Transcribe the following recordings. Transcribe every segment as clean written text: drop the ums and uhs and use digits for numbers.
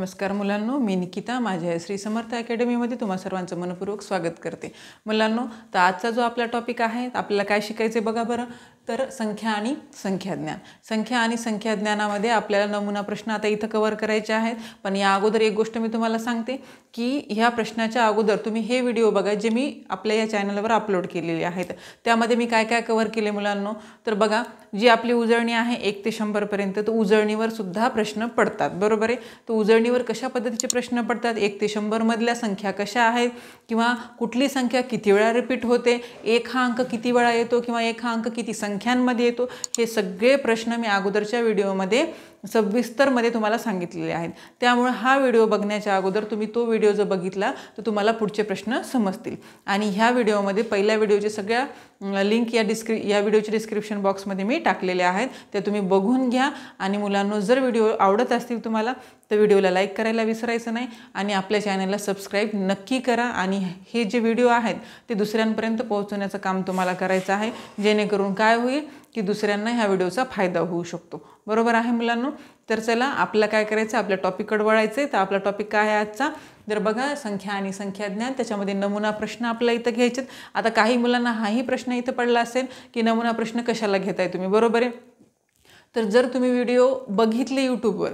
नमस्कार मुलांनो, मी निकिता माझ्या श्री समर्थ अकॅडमीमध्ये तुम्हा सर्वांचं मनपूर्वक स्वागत करते। मुलांनो, तर आजचा जो आपला टॉपिक आहे आपल्याला काय शिकायचे बघा बरं, तर संख्या आणि संख्याज्ञान। संख्या आणि संख्याज्ञानामध्ये आपल्याला नमुना प्रश्न आता इथं कव्हर करायचे आहेत। पण या अगोदर एक गोष्ट मी तुम्हाला सांगते की ह्या प्रश्नाच्या अगोदर तुम्ही हे व्हिडिओ बघा जे मी आपल्या या चॅनलवर अपलोड केलेले आहेत। त्यामध्ये मी काय काय कव्हर केले मुलांनो, तर बघा जी आपली उजळणी आहे 1 ते 100 पर्यंत, तर उजळणीवर सुद्धा प्रश्न पडतात, बरोबर आहे। तर उजळणीवर कशा पद्धतीचे प्रश्न पडतात, 1 ते 100 मधल्या संख्या कशा आहेत किंवा कुठली संख्या किती वेळा रिपीट होते, एक हा अंक किती वेळा येतो किंवा एक हा अंक किती संख्यांमध्ये येतो, हे सगळे प्रश्न मी अगोदरच्या व्हिडिओमध्ये सविस्तरमध्ये तुम्हाला सांगितलेले आहेत। त्यामुळे हा व्हिडिओ बघण्याच्या अगोदर तुम्ही तो व्हिडिओ जर बघितला तर तुम्हाला पुढचे प्रश्न समजतील। आणि ह्या व्हिडिओमध्ये पहिल्या व्हिडिओचे सगळ्या लिंक या व्हिडिओच्या डिस्क्रिप्शन बॉक्समध्ये मी टाकलेले आहेत, ते तुम्ही बघून घ्या। आणि मुलांनो, जर व्हिडिओ आवडत असतील तुम्हाला तर व्हिडिओला लाईक करायला विसरायचं नाही आणि आपल्या चॅनलला सबस्क्राईब नक्की करा। आणि हे जे व्हिडिओ आहेत ते दुसऱ्यांपर्यंत पोहोचवण्याचं काम तुम्हाला करायचं आहे, जेणेकरून काय होईल की दुसऱ्यांना ह्या व्हिडिओचा फायदा होऊ शकतो, बरोबर आहे मुलांनो। तर चला आपल्याला काय करायचं, आपल्या टॉपिककडे वळायचं आहे। तर आपला टॉपिक काय आहे आजचा, तर बघा संख्या आणि संख्याज्ञान, त्याच्यामध्ये नमुना प्रश्न आपल्याला इथं घ्यायचे। आता काही मुलांना हाही प्रश्न इथं पडला असेल की नमुना प्रश्न कशाला घेताय तुम्ही, बरोबर आहे। तर जर तुम्ही व्हिडिओ बघितले यूट्यूबवर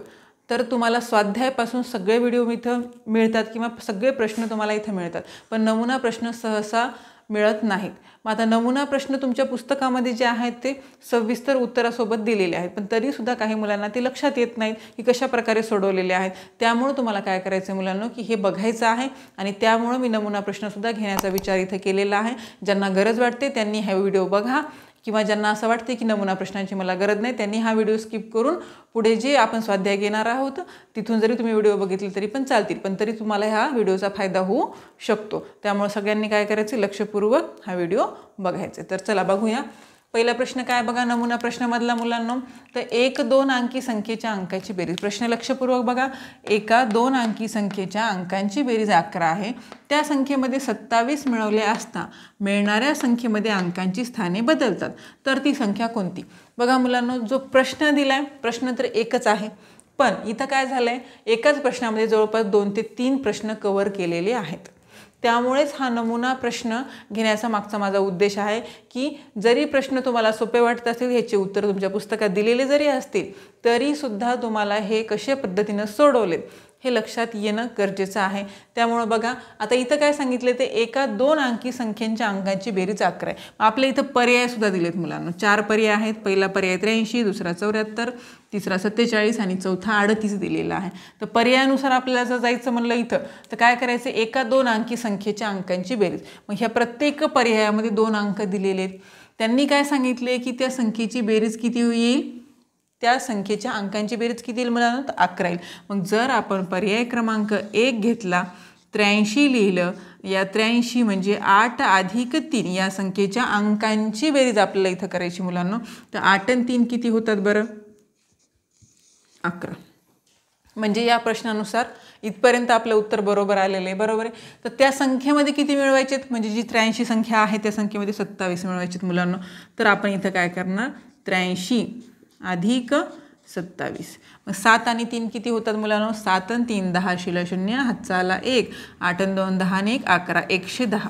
तर तुम्हाला स्वाध्यायापासून सगळे व्हिडिओ इथं मिळतात किंवा सगळे प्रश्न तुम्हाला इथं मिळतात, पण नमुना प्रश्न सहसा मिळत नाहीत। मग आता नमुना प्रश्न तुमच्या पुस्तकामध्ये जे आहेत ते सविस्तर उत्तरासोबत दिलेले आहेत, पण तरीसुद्धा काही मुलांना ते लक्षात येत नाहीत की कशा प्रकारे सोडवलेले आहेत। त्यामुळे तुम्हाला काय करायचं आहे मुलांनो की हे बघायचं आहे आणि त्यामुळे मी नमुना प्रश्नसुद्धा घेण्याचा विचार इथं केलेला आहे। ज्यांना गरज वाटते त्यांनी हा व्हिडिओ बघा, किंवा ज्यांना असं वाटते की नमुना प्रश्नांची मला गरज नाही त्यांनी हा व्हिडिओ स्किप करून पुढे जे आपण स्वाध्याय घेणार आहोत तिथून जरी तुम्ही व्हिडिओ बघितले तरी पण चालतील, पण तरी तुम्हाला ह्या व्हिडिओचा फायदा होऊ शकतो। त्यामुळे सगळ्यांनी काय करायचं, लक्षपूर्वक हा व्हिडिओ बघायचा। तर चला बघूया पहिला प्रश्न काय बघा नमुना प्रश्नामधला मुलांनो, तर 1-2 अंकी संख्येच्या अंकाची बेरीज। प्रश्न लक्षपूर्वक बघा, 1-2 अंकी संख्येच्या अंकांची बेरीज 11 आहे, त्या संख्येमध्ये 27 मिळवले असता मिळणाऱ्या संख्येमध्ये अंकांची स्थाने बदलतात, तर ती संख्या कोणती। बघा मुलांनो, जो प्रश्न दिलाय प्रश्न तर एकच आहे, पण इथं काय झालंय एकाच प्रश्नामध्ये जवळपास 2 ते 3 प्रश्न कव्हर केलेले आहेत। त्यामुळेच हा नमुना प्रश्न घेण्याचा मागचा माझा उद्देश आहे की जरी प्रश्न तुम्हाला सोपे वाटत असतील, ह्याचे उत्तर तुमच्या पुस्तकात दिलेले जरी असतील तरी सुद्धा तुम्हाला हे कशा पद्धतीने सोडवले हे लक्षात येणं गरजेचं आहे। त्यामुळे बघा आता इथं काय सांगितले, ते 1-2 अंकी संख्यांच्या अंकांची बेरीज 11 आहे। आपल्या इथं पर्याय सुद्धा दिलेत मुलांनो, 4 पर्याय आहेत। पहिला पर्याय 83, दुसरा 74, तिसरा 47 आणि चौथा 38 दिलेला आहे। तर पर्यायानुसार आपल्याला जर जायचं म्हणलं इथं तर काय करायचं, 1-2 अंकी संख्येच्या अंकांची बेरीज। मग ह्या प्रत्येक पर्यायामध्ये 2 अंक दिलेले आहेत, त्यांनी काय सांगितले की त्या संख्येची बेरीज किती होईल, त्या संख्येच्या अंकांची बेरीज किती येईल मुलांना, तर 11 येईल। मग जर आपण पर्याय क्रमांक 1 घेतला, 83 लिहिलं, या 83 म्हणजे 8 अधिक 3 या संख्येच्या अंकांची बेरीज आपल्याला इथं करायची मुलांना। तर 8 आणि 3 किती होतात बरं, 11। म्हणजे या प्रश्नानुसार इथपर्यंत आपलं उत्तर बरोबर आलेलं आहे, बरोबर आहे। तर त्या संख्येमध्ये किती मिळवायचे, म्हणजे जी 83 संख्या आहे त्या संख्येमध्ये 27 मिळवायचे मुलांना। तर आपण इथं काय करणार, 83 अधिक 27, मग 7 आणि 3 किती होतात मुलांना, 7 आणि 3 10 शिला 0 हातचा आला 1, 8 आणि 2 10 आणि 1 11, 110।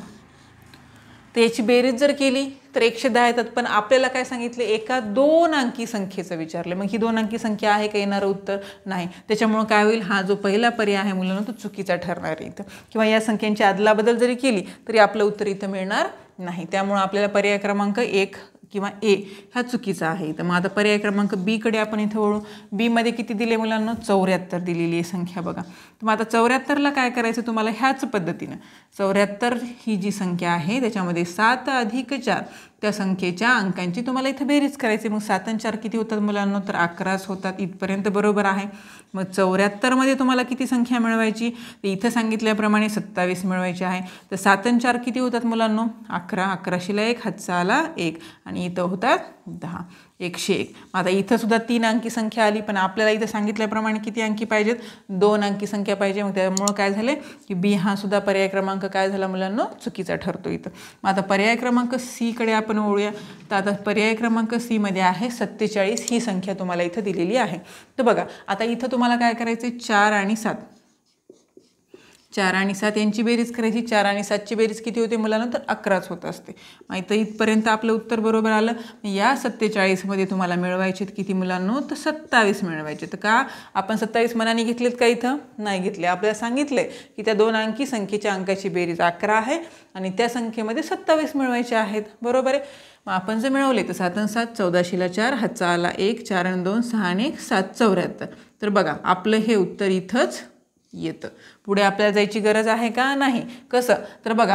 तर याची बेरीज जर केली तर 110 येतात, पण आपल्याला काय सांगितले 1-2 अंकी संख्येचं विचारले, मग ही 2 अंकी संख्या आहे का येणारं उत्तर नाही। त्याच्यामुळे काय होईल, हा जो पहिला पर्याय आहे मुलांना तो चुकीचा ठरणार आहे इथं, किंवा या संख्यांची अदलाबदल जरी केली तरी आपलं उत्तर इथं मिळणार नाही। त्यामुळे आपल्याला पर्याय क्रमांक 1 किंवा ए हा चुकीचा आहे। तर मग आता पर्याय क्रमांक बी कडे आपण इथं वळू। बी मध्ये किती दिले मुलांना, 74 दिलेली आहे संख्या बघा। तर मग आता 74ला काय करायचं तुम्हाला, ह्याच पद्धतीनं 74 ही जी संख्या आहे त्याच्यामध्ये 7 अधिक 4 त्या संख्येच्या अंकांची तुम्हाला इथं बेरीज करायची। मग 7 आणि 4 किती होतात मुलांना, तर 11 होतात, इथपर्यंत बरोबर आहे। मग 74 मध्ये तुम्हाला किती संख्या मिळवायची, तर इथं सांगितल्याप्रमाणे 27 मिळवायची आहे। तर 7 आणि 4 किती होतात मुलांना, 11, 11 शिला 1 हातचा आला 1 आणि इथं होतात 10, 101। आता इथं सुद्धा 3 अंकी संख्या आली, पण आपल्याला इथं सांगितल्याप्रमाणे किती अंकी पाहिजेत, 2 अंकी संख्या पाहिजे। मग त्यामुळे काय झाले की बी हा सुद्धा पर्याय क्रमांक काय झाला मुलांना, चुकीचा ठरतो इथं। मग आता पर्याय क्रमांक सी कडे आपण ओळूया. तर आता पर्याय क्रमांक सी मध्ये आहे 47 ही संख्या तुम्हाला इथं दिलेली आहे. तर बघा आता इथं तुम्हाला काय करायचं आहे, 4 आणि 7 4 आणि 7 यांची बेरीज करायची. 4 आणि 7ची बेरीज किती होते मुलांना, तर 11च होत असते. मग इथं इथपर्यंत आपलं उत्तर बरोबर आलं. या 47 मध्ये तुम्हाला मिळवायचे किती मुलांनो, तर 27 मिळवायचे. तर का आपण 27 मनाने घेतलेत का, इथं नाही घेतले. आपल्याला सांगितले की त्या दोन अंकी संख्येच्या अंकाची बेरीज 11 आहे आणि त्या संख्येमध्ये 27 मिळवायचे आहेत. बरोबर आहे. मग आपण जर मिळवले तर 7 आणि 7 14शीला 4, हातचा आला 1, 4 आणि 2 6 आणि 1 7 74. तर बघा आपलं हे उत्तर इथंच येतं. पुढे आपल्याला जायची गरज आहे का, नाही. कसं, तर बघा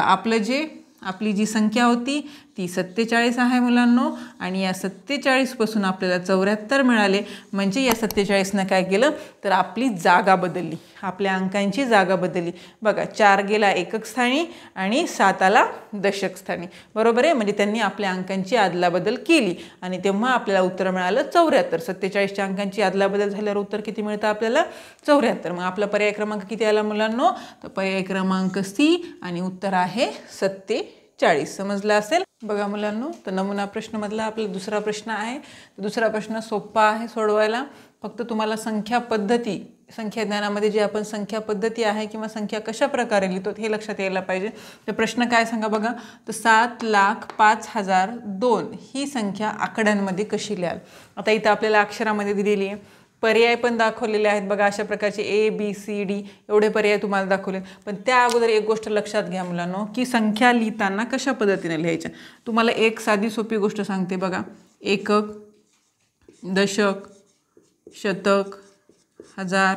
आपली जी संख्या होती ती 47 आहे मुलांनो आणि या 47 पासून आपल्याला 74 मिळाले. म्हणजे या 47नं काय केलं, तर आपली जागा बदलली, आपल्या अंकांची जागा बदलली. बघा 4 गेला एकक स्थानी आणि 7 आला दशक स्थानी. बरोबर आहे. म्हणजे त्यांनी आपल्या अंकांची अदलाबदल केली आणि तेव्हा आपल्याला उत्तर मिळालं 74. 47च्या अंकांची अदलाबदल झाल्यावर उत्तर किती मिळतं आपल्याला, 74. मग आपला पर्याय क्रमांक किती आला मुलांनो, तर पर्याय क्रमांक सी आणि उत्तर आहे 47. समजलं असेल. बघा मुलांनो, तर नमुना प्रश्नामधला आपला दुसरा प्रश्न आहे. दुसरा प्रश्न सोपा आहे सोडवायला. फक्त तुम्हाला संख्या ज्ञानामध्ये जे आपण संख्या पद्धती आहे किंवा संख्या कशा प्रकारे लिहितो हे लक्षात यायला पाहिजे. तर प्रश्न काय सांगा बघा, तर 7,05,002 ही संख्या आकड्यांमध्ये कशी लिहाल. आता इथं आपल्याला अक्षरामध्ये दिलेली आहे. पर्याय पण दाखवलेले आहेत बघा, अशा प्रकारचे ABCD एवढे पर्याय तुम्हाला दाखवले. पण त्या अगोदर एक गोष्ट लक्षात घ्या मुलांनो, की संख्या लिहिताना कशा पद्धतीने लिहायच्या. तुम्हाला एक साधी सोपी गोष्ट सांगते बघा. एकक, दशक, शतक, हजार,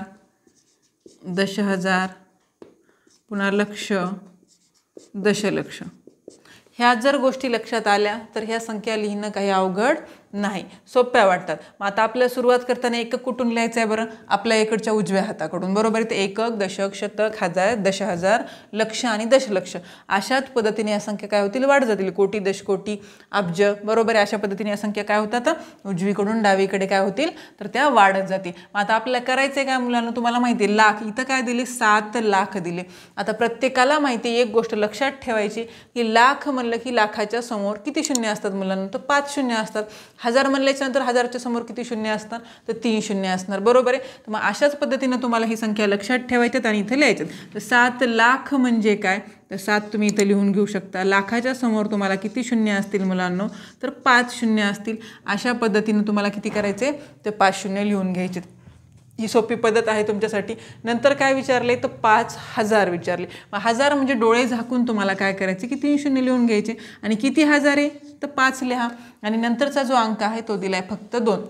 दशहजार, पुन्हा लक्ष, दशलक्ष. ह्या जर गोष्टी लक्षात आल्या तर ह्या संख्या लिहिणं काही अवघड नाही, सोप्या वाटतात. मग आता आपल्याला सुरुवात करताना एकक कुठून लिहायचं आहे बरं, आपल्या इकडच्या उजव्या हाताकडून. बरोबर आहे. ते एकक, दशक, शतक, हजार, दशहजार, लक्ष आणि दशलक्ष अशाच पद्धतीने या संख्या काय होतील, वाढ जातील. कोटी, दशकोटी, अब्ज. बरोबर आहे. अशा पद्धतीने या संख्या काय होतात, उजवीकडून डावीकडे काय होतील, तर त्या वाढत जातील. मग आता आपल्याला करायचं आहे काय मुलांना, तुम्हाला माहिती आहे लाख, इथं काय दिले 7 लाख दिले. आता प्रत्येकाला माहिती एक गोष्ट लक्षात ठेवायची की लाख म्हणलं की लाखाच्या समोर किती शून्य असतात मुलांना, तर 5 शून्य असतात. हजार म्हणल्याच्या नंतर हजारच्या समोर किती शून्य असतात, तर 3 शून्य असणार. बरोबर आहे. तर मग अशाच पद्धतीने तुम्हाला ही संख्या लक्षात ठेवायच्यात आणि इथं लिहायच्यात. तर 7 लाख म्हणजे काय, तर 7 तुम्ही इथं लिहून घेऊ शकता. लाखाच्या समोर तुम्हाला किती शून्य असतील मुलांनो, तर 5 शून्य असतील. अशा पद्धतीने तुम्हाला किती करायचे, तर 5 शून्य लिहून घ्यायचे. ही सोपी पद्धत आहे तुमच्यासाठी. नंतर काय विचारले, तर 5000 विचारले. मग हजार म्हणजे डोळे झाकून तुम्हाला काय करायचे, की 3 शून्य लिहून घ्यायचे. आणि किती हजार आहे, तर 5 लिहा. आणि नंतरचा जो अंक आहे तो दिलाय फक्त 2.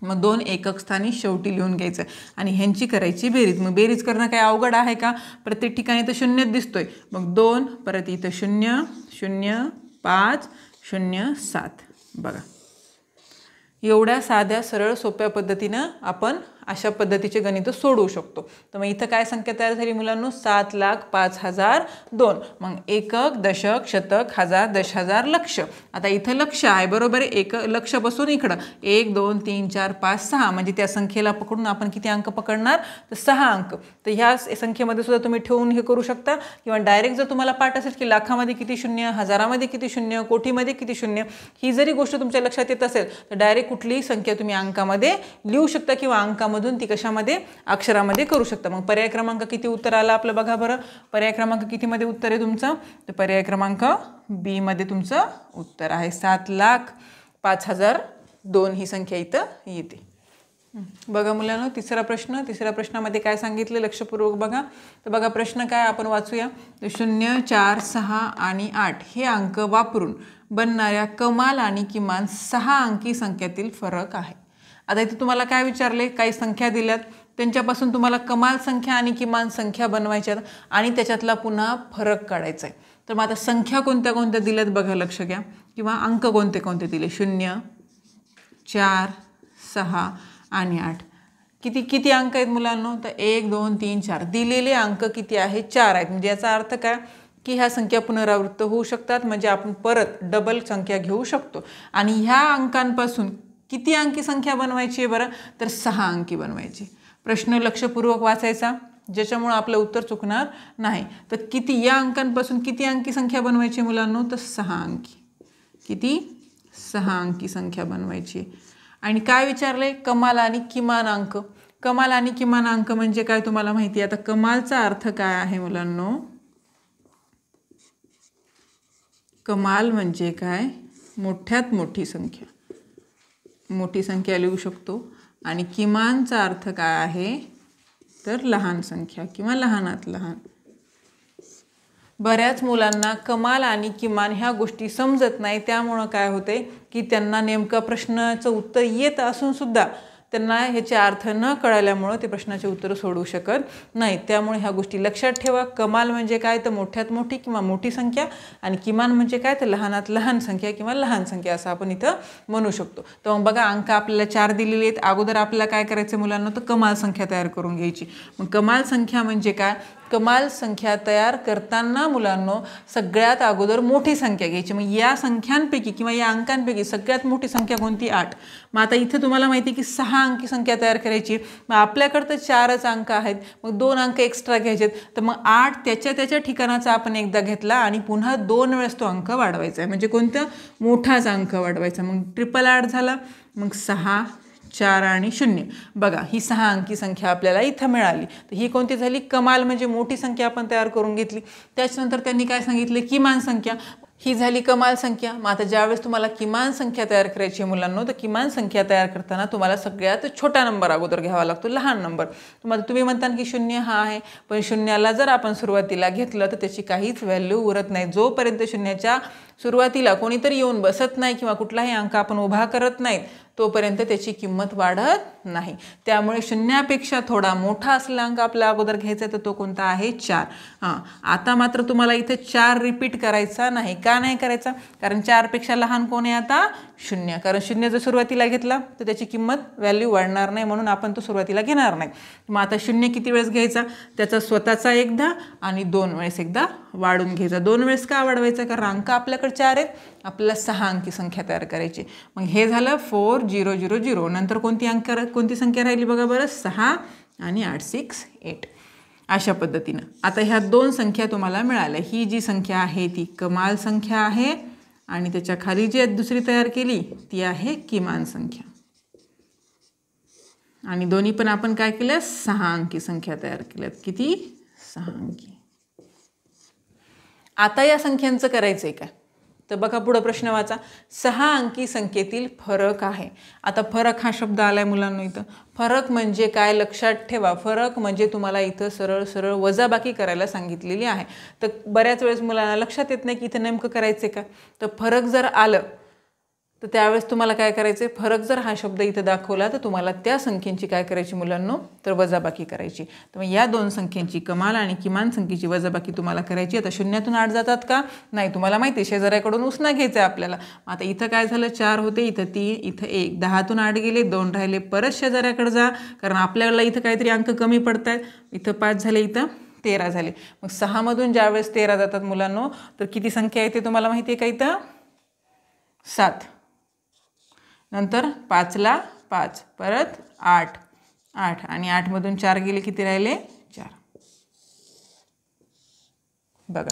मग 2 एकक स्थानी शेवटी लिहून घ्यायचं आणि ह्यांची करायची बेरीज. मग बेरीज करणं काय अवघड आहे का, प्रत्येक ठिकाणी तर शून्यच दिसतोय. मग 2 परत इथं 0 0 5 0 7. बघा एवढ्या साध्या सरळ सोप्या पद्धतीनं आपण अशा पद्धतीचे गणित सोडवू शकतो. तर मग इथं काय संख्या तयार झाली मुलांनो, 7,05,002. मग एकक, दशक, शतक, हजार, दशहजार, लक्ष. आता इथं लक्ष आहे. बरोबर आहे. एक लक्षपासून इकडं 1 2 3 4 5 6 म्हणजे त्या संख्येला पकडून आपण किती अंक पकडणार, तर 6 अंक. तर ह्या संख्येमध्ये सुद्धा तुम्ही ठेवून हे करू शकता किंवा डायरेक्ट जर तुम्हाला पाठ असेल की लाखामध्ये किती शून्य, हजारामध्ये किती शून्य, कोटीमध्ये किती शून्य, ही जरी गोष्ट तुमच्या लक्षात येत असेल तर डायरेक्ट कुठलीही संख्या तुम्ही अंकामध्ये लिहू शकता किंवा अंकामधून ती कशामध्ये, अक्षरामध्ये करू शकता. मग पर्याय क्रमांक किती उत्तर आलं आपलं बघा बरं. पर्याय क्रमांक किती मध्ये उत्तर आहे तुमचं, तर पर्याय क्रमांक बी मध्ये तुमचं उत्तर आहे. 7,05,002 ही संख्या इथं येते. बघा मुलांनो तिसरा प्रश्नामध्ये काय सांगितलं, लक्षपूर्वक बघा. तर बघा प्रश्न काय आपण वाचूया. 0 4 6 आणि 8 हे अंक वापरून बनणाऱ्या कमाल आणि किमान 6 अंकी संख्यातील फरक आहे. आता इथे तुम्हाला काय विचारले, काही संख्या दिल्यात त्यांच्यापासून तुम्हाला कमाल संख्या आणि किमान संख्या बनवायच्यात आणि त्याच्यातला पुन्हा फरक काढायचा आहे. तर मग आता संख्या कोणत्या कोणत्या दिल्यात बघा, लक्ष घ्या. किंवा अंक कोणते कोणते दिले, 0 4 6 आणि 8. किती अंक आहेत मुलांनो, तर 1 2 3 4. दिलेले अंक किती आहेत, 4 आहेत. म्हणजे याचा अर्थ काय की ह्या संख्या पुनरावृत्त होऊ शकतात. म्हणजे आपण परत डबल संख्या घेऊ शकतो. आणि ह्या अंकांपासून किती अंकी संख्या बनवायची आहे बरं, तर 6 अंकी बनवायची. प्रश्न लक्षपूर्वक वाचायचा ज्याच्यामुळे आपलं उत्तर चुकणार नाही. तर किती या अंकांपासून किती अंकी संख्या बनवायची मुलांनो, तर 6 अंकी. किती 6 अंकी संख्या बनवायची आहे. आणि काय विचारलंय कमाल आणि किमान अंक. कमाल आणि किमान अंक म्हणजे काय तुम्हाला माहिती आहे. आता कमालचा अर्थ काय आहे मुलांनो, कमाल म्हणजे काय मोठ्यात मोठी संख्या, मोठी संख्या लिहू शकतो. आणि किमानचा अर्थ काय आहे तर लहान संख्या किंवा लहानात लहान. बऱ्याच मुलांना कमाल आणि किमान ह्या गोष्टी समजत नाही, त्यामुळं काय होते की त्यांना नेमकं प्रश्नाचं उत्तर येत असून सुद्धा त्यांना ह्याचे अर्थ न कळल्यामुळं ते प्रश्नाचे उत्तर सोडवू शकत नाही. त्यामुळे ह्या गोष्टी लक्षात ठेवा. कमाल म्हणजे काय तर मोठ्यात मोठी किंवा मोठी संख्या, आणि किमान म्हणजे काय तर लहानात लहान संख्या किंवा लहान संख्या असं आपण इथं म्हणू शकतो. तर मग बघा अंक आपल्याला 4 दिलेले आहेत. अगोदर आपल्याला काय करायचं मुलांना तर कमाल संख्या तयार करून घ्यायची. मग कमाल संख्या म्हणजे काय, कमाल संख्या तयार करताना मुलांनो सगळ्यात अगोदर मोठी संख्या घ्यायची. मग या संख्यांपैकी किंवा या अंकांपैकी सगळ्यात मोठी संख्या कोणती 8. मग आता इथे तुम्हाला माहिती आहे की 6 अंकी संख्या तयार करायची. मग आपल्याकडे तर 4च अंक आहेत, मग 2 अंक एक्स्ट्रा घ्यायचेत. तर मग 8 त्याच्या ठिकाणाचा आपण एकदा घेतला आणि पुन्हा 2 वेळेस तो अंक वाढवायचा आहे. म्हणजे कोणतं मोठाच अंक वाढवायचा. मग 888 झाला. मग 6 4 आणि 0. बघा ही 6 अंकी संख्या आपल्याला इथं मिळाली. तर ही कोणती झाली कमाल म्हणजे मोठी संख्या आपण तयार करून घेतली. त्याच्यानंतर त्यांनी काय सांगितले किमान संख्या, ही झाली कमाल संख्या. मग आता ज्यावेळेस तुम्हाला किमान संख्या तयार करायची आहे मुलांनो, तर किमान संख्या तयार करताना तुम्हाला सगळ्यात छोटा नंबर अगोदर घ्यावा लागतो, लहान नंबर. तुम्ही म्हणता की 0 हा आहे, पण 0ला जर आपण सुरुवातीला घेतलं तर त्याची काहीच व्हॅल्यू उरत नाही. जोपर्यंत 0च्या सुरुवातीला कोणीतरी येऊन बसत नाही किंवा कुठलाही अंक आपण उभा करत नाहीत तोपर्यंत त्याची किंमत वाढत नाही. त्यामुळे 0पेक्षा थोडा मोठा असलेला अंक आपल्या अगोदर घ्यायचा तर तो कोणता आहे 4. आता मात्र तुम्हाला इथे 4 रिपीट करायचा नाही. का नाही करायचा, कारण 4पेक्षा लहान कोण आहे आता 0. कारण 0 जर सुरुवातीला घेतला तर त्याची किंमत व्हॅल्यू वाढणार नाही, म्हणून आपण तो सुरुवातीला घेणार नाही. मग आता 0 किती वेळेस घ्यायचा, त्याचा स्वतःचा एकदा आणि 2 वेळेस एकदा वाढून घ्यायचा. 2 वेळेस का वाढवायचा, कारण अंक आपल्याकडे 4 आहेत, आपल्याला 6 अंकी संख्या तयार करायची. मग हे झालं 4000. नंतर कोणती संख्या राहिली बघा बरं 6 आणि 868. अशा पद्धतीनं आता ह्या 2 संख्या तुम्हाला मिळाल्या. ही जी संख्या आहे ती कमाल संख्या आहे आणि त्याच्या खाली जी दुसरी तयार केली ती आहे किमान संख्या. आणि दोन्ही पण आपण काय केलं 6 अंकी संख्या तयार केल्यात. किती 6 अंकी. आता या संख्यांचं करायचंय काय तर बघा पुढे प्रश्न वाचा. 6 अंकी संख्येतील फरक आहे. आता फरक हा शब्द आलाय मुलांनो इथं. फरक म्हणजे काय लक्षात ठेवा, फरक म्हणजे तुम्हाला इथं सरळ सरळ वजाबाकी करायला सांगितलेली आहे. तर बऱ्याच वेळेस मुलांना लक्षात येत नाही की इथं नेमकं करायचं का. तर फरक जर आलं तर त्यावेळेस तुम्हाला काय करायचं, फरक जर हा शब्द इथं दाखवला तर तुम्हाला त्या संख्येची काय करायची मुलांनो तर वजाबाकी करायची. तर मग या 2 संख्यांची कमाल आणि किमान संख्येची वजाबाकी तुम्हाला करायची. आता 0तून 8 जातात का नाही, तुम्हाला माहिती आहे शेजाऱ्याकडून उसना घ्यायचं आहे आपल्याला. आता इथं काय झालं 4 होते, इथं 3, इथं 1. 10तून 8 गेले, 2 राहिले. परत शेजाऱ्याकडे जा, कारण आपल्याला इथं काहीतरी अंक कमी पडत आहेत. इथं 5 झाले, इथं 13 झाले. मग 6मधून ज्यावेळेस 13 जातात मुलांनो तर किती संख्या येते तुम्हाला माहिती आहे का इथं 7. नंतर 5ला 5, परत 8 आणि 8मधून 4 गेले, किती राहिले 4. बघा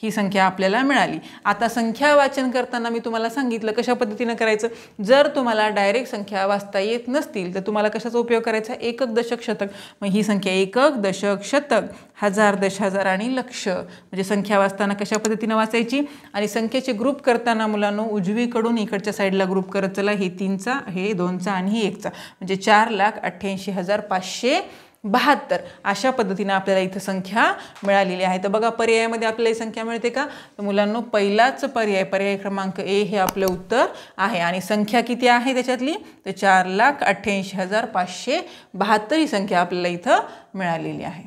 ही संख्या आपल्याला मिळाली. आता संख्या वाचन करताना मी तुम्हाला सांगितलं कशा पद्धतीने करायचं. जर तुम्हाला डायरेक्ट संख्या वाचता येत नसतील तर तुम्हाला कशाचा उपयोग करायचा, एकक दशक शतक. मग ही संख्या एकक दशक शतक हजार दश हजार आणि लक्ष, म्हणजे संख्या वाचताना कशा पद्धतीने वाचायची. आणि संख्येचे ग्रुप करताना मुलांनो उजवीकडून इकडच्या साईडला ग्रुप करत चला. हे 3चा, हे 2चा आणि हे 1चा, म्हणजे 4,88,572. अशा पद्धतीने आपल्याला इथं संख्या मिळालेली आहे. तर बघा पर्यायामध्ये आपल्याला ही संख्या मिळते का तर मुलांनो पहिलाच पर्याय क्रमांक ए हे आपलं उत्तर आहे. आणि संख्या किती आहे त्याच्यातली तर 4,88,572 ही संख्या आपल्याला इथं मिळालेली आहे.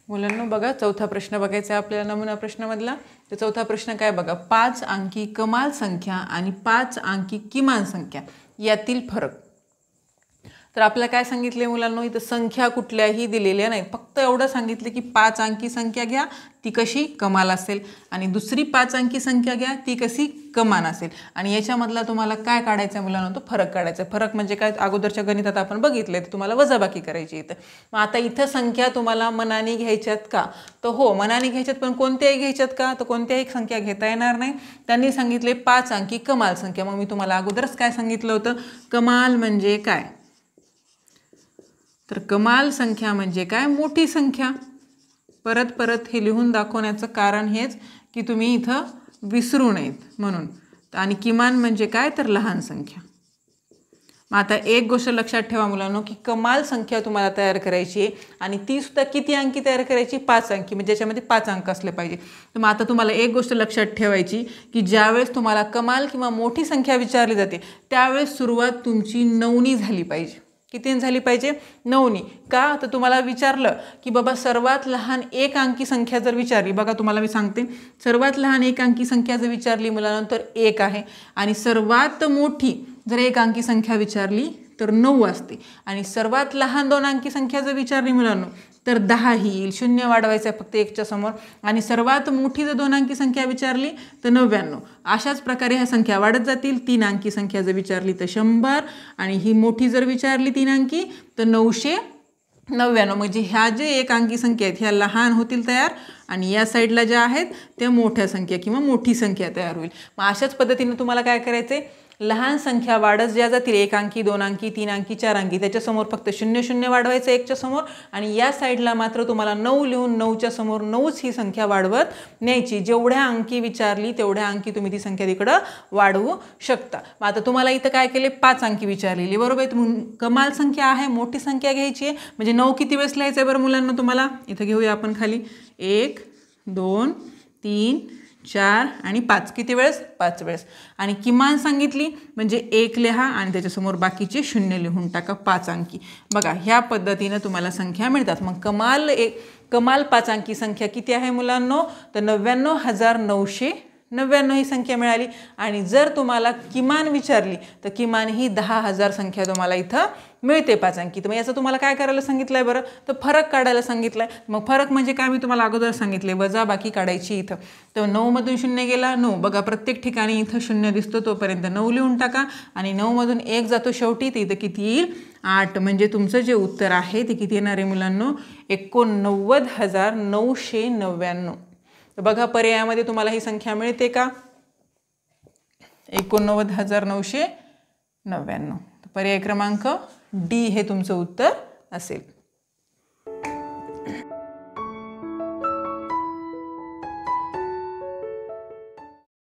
मुलांनो बघा चौथा प्रश्न बघायचा आहे आपल्याला नमुना प्रश्नामधला. तर चौथा प्रश्न काय बघा, 5 अंकी कमाल संख्या आणि 5 अंकी किमान संख्या यातील फरक. तर आपल्याला काय सांगितले मुलांनो, इथं संख्या कुठल्याही दिलेल्या नाही, फक्त एवढं सांगितले की 5 अंकी संख्या घ्या, ती कशी कमाल असेल, आणि दुसरी 5 अंकी संख्या घ्या, ती कशी कमान असेल. आणि याच्यामधला तुम्हाला काय काढायचं आहे मुलांनो, तो फरक काढायचा. फरक म्हणजे काय, अगोदरच्या गणितात आपण बघितलं, तर तुम्हाला वजाबाकी करायची इथं. मग आता इथं संख्या तुम्हाला मनाने घ्यायच्यात का, तर हो मनाने घ्यायच्यात, पण कोणत्याही घ्यायच्यात का, तर कोणत्याही संख्या घेता येणार नाही. त्यांनी सांगितले 5 अंकी कमाल संख्या. मग मी तुम्हाला अगोदरच काय सांगितलं होतं, कमाल म्हणजे काय, तर कमाल संख्या म्हणजे काय, मोठी संख्या. परत परत हे लिहून दाखवण्याचं कारण हेच की तुम्ही इथं विसरू नयेत म्हणून. आणि किमान म्हणजे काय, तर लहान संख्या. मग आता एक गोष्ट लक्षात ठेवा मुलांनो, की कमाल संख्या तुम्हाला तयार करायची आहे, आणि ती सुद्धा किती अंकी तयार करायची, 5 अंकी, म्हणजे ज्याच्यामध्ये 5 अंक असले पाहिजे. तर मग आता तुम्हाला एक गोष्ट लक्षात ठेवायची, की ज्यावेळेस तुम्हाला कमाल किंवा मोठी संख्या विचारली जाते, त्यावेळेस सुरुवात तुमची 9नी झाली पाहिजे. किती झाली पाहिजे, 9नी. का, तर तुम्हाला विचारलं की बाबा सर्वात लहान एक अंकी संख्या जर विचारली, बघा तुम्हाला मी सांगते, सर्वात लहान एक अंकी संख्या जर विचारली मुलांनंतर 1 आहे, आणि सर्वात मोठी जर एक अंकी संख्या विचारली तर 9 असते, आणि सर्वात लहान 2 अंकी संख्या जर विचारली मुलांनो तर 10 येईल. 0 वाढवायचं आहे फक्त 1च्या समोर, आणि सर्वात मोठी जर 2 अंकी संख्या विचारली तर 99. अशाच प्रकारे ह्या संख्या वाढत जातील. 3 अंकी संख्या जर विचारली तर 100, आणि ही मोठी जर विचारली 3 अंकी तर 999. म्हणजे ह्या जे एक अंकी संख्या आहेत ह्या लहान होतील तयार, आणि या साईडला ज्या आहेत त्या मोठ्या संख्या किंवा मोठी संख्या तयार होईल. मग अशाच पद्धतीने तुम्हाला काय करायचे, लहान संख्या वाढत ज्या जातील, 1 अंकी 2 अंकी 3 अंकी 4 अंकी, त्याच्यासमोर फक्त 00 वाढवायचं 1च्या समोर, आणि या साईडला मात्र तुम्हाला 9 लिहून 9च्या समोर 9च ही संख्या वाढवत न्यायची. जेवढ्या अंकी विचारली तेवढ्या अंकी तुम्ही ती संख्या तिकडं वाढवू शकता. मग आता तुम्हाला इथं काय केले, 5 अंकी विचारलेली, बरोबर आहे. कमाल संख्या आहे, मोठी संख्या घ्यायची आहे, म्हणजे 9 किती वेळेस लिहायचं आहे बरं मुलांना, तुम्हाला इथं घेऊया आपण खाली, 1 2 3 4 आणि 5, किती वेळेस, 5 वेळेस. आणि किमान सांगितली म्हणजे 1 लिहा, आणि त्याच्यासमोर बाकीचे 0 लिहून टाका, 5 अंकी. बघा ह्या पद्धतीनं तुम्हाला संख्या मिळतात. मग कमाल 5 अंकी संख्या किती आहे मुलांनो, तर 99,999 ही संख्या मिळाली. आणि जर तुम्हाला किमान विचारली तर किमान ही 10,000 संख्या तुम्हाला इथं मिळते 5 अंकी. तर मग याचं तुम्हाला काय करायला सांगितलं आहे बरं, तर फरक काढायला सांगितलं आहे. मग फरक म्हणजे काय, मी तुम्हाला अगोदर सांगितले, वजाबाकी काढायची इथं. तर 9 मधून 0 गेला 9, बघा प्रत्येक ठिकाणी इथं 0 दिसतो तोपर्यंत 9 लिहून टाका, आणि 9 मधून 1 जातो शेवटी, तर इथं किती येईल, 8. म्हणजे तुमचं जे उत्तर आहे ते किती येणार आहे मुलांनो, 89,999. तर बघा पर्यायामध्ये तुम्हाला ही संख्या मिळते का, 89,999. पर्याय क्रमांक डी हे तुमचं उत्तर असेल.